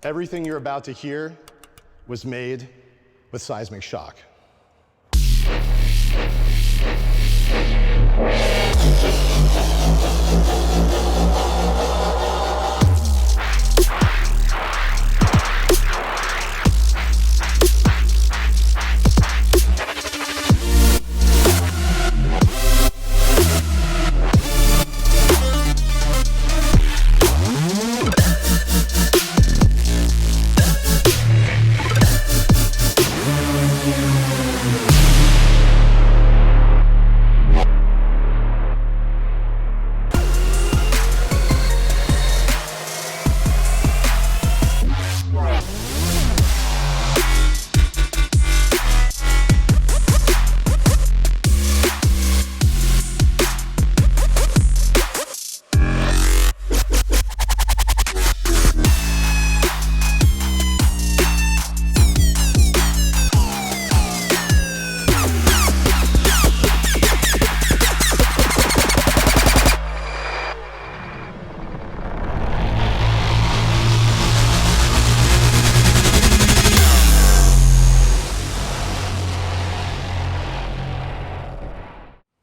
Everything you're about to hear was made with seismic shock.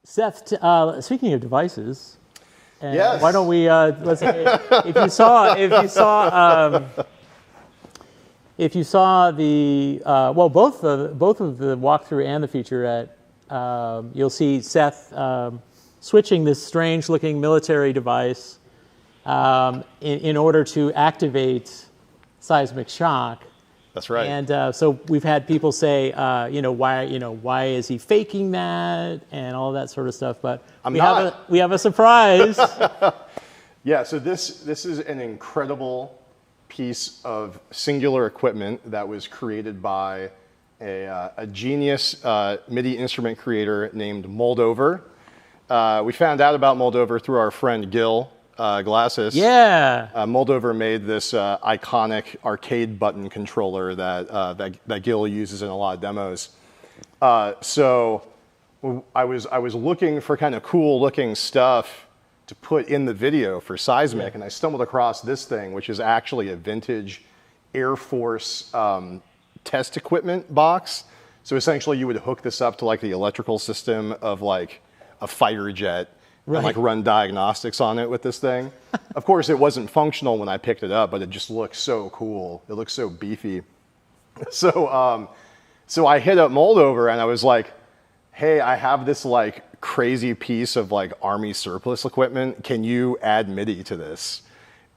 Seth, speaking of devices, Yes. why don't we? Let's if you saw the both of the walkthrough and the featurette, you'll see Seth switching this strange-looking military device in order to activate seismic shock. That's right. And so we've had people say, why is he faking that and all that sort of stuff. But we have a surprise. Yeah. So this is an incredible piece of singular equipment that was created by a genius MIDI instrument creator named Moldover. We found out about Moldover through our friend Gil Glasses. Yeah. Moldover made this iconic arcade button controller that Gil uses in a lot of demos. So I was looking for kind of cool looking stuff to put in the video for seismic, and I stumbled across this thing, which is actually a vintage Air Force test equipment box. So essentially, you would hook this up to like the electrical system of like a fighter jet. Right. And like run diagnostics on it with this thing. Of course, it wasn't functional when I picked it up, but it just looked so cool. It looked so beefy. So I hit up Moldover and I was like, hey, I have this like crazy piece of like Army surplus equipment. Can you add MIDI to this?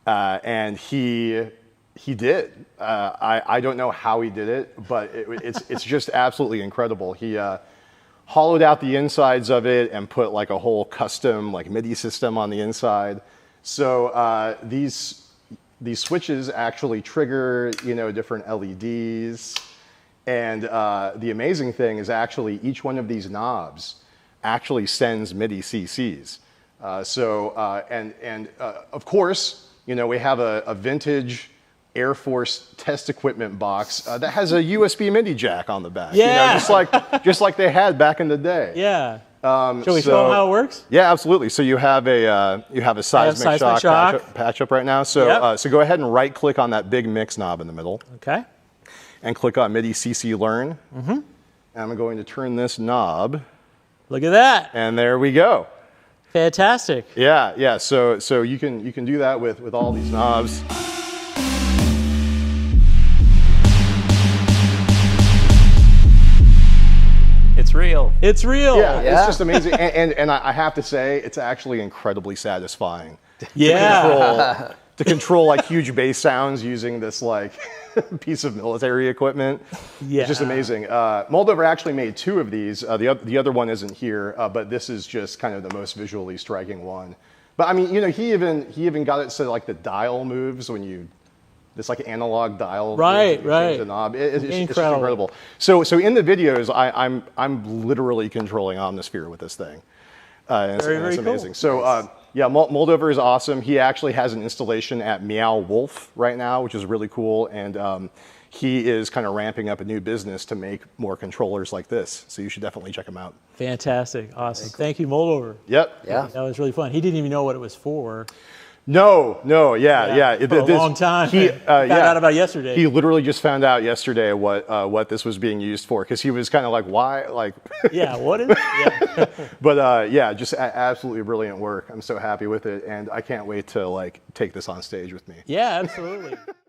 And he did. I don't know how he did it, but it's just absolutely incredible. He hollowed out the insides of it and put like a whole custom like MIDI system on the inside. So these switches actually trigger different LEDs, and the amazing thing is actually each one of these knobs actually sends MIDI CCs. Of course we have a vintage Air Force test equipment box that has a USB MIDI jack on the back. Yeah. Just like they had back in the day. Yeah. Shall we show them how it works? Yeah, absolutely. So you have a seismic shock patch up right now. So so go ahead and right click on that big mix knob in the middle. Okay. And click on MIDI CC Learn. Mm-hmm. And I'm going to turn this knob. Look at that. And there we go. Fantastic. Yeah. So you can do that with all these knobs. It's real. It's real. Yeah, it's just amazing. And I have to say, it's actually incredibly satisfying. Yeah. To control like huge bass sounds using this like piece of military equipment. Yeah. It's just amazing. Moldover actually made two of these. The other one isn't here, but this is just kind of the most visually striking one. But I mean, he even got it so like the dial moves when you. This like analog dial, right. The knob. It's just incredible. So in the videos, I'm literally controlling Omnisphere with this thing. It's amazing. Cool. So nice. Moldover is awesome. He actually has an installation at Meow Wolf right now, which is really cool. And he is kind of ramping up a new business to make more controllers like this. So you should definitely check him out. Fantastic. Awesome. Thank you, Moldover. Yep. Yeah. That was really fun. He didn't even know what it was for. No, yeah. For a long time. He Found out about yesterday. He literally just found out yesterday what this was being used for, because he was kind of like, why? Like, yeah, what is it? Yeah. but yeah, just absolutely brilliant work. I'm so happy with it, and I can't wait to like take this on stage with me. Yeah, absolutely.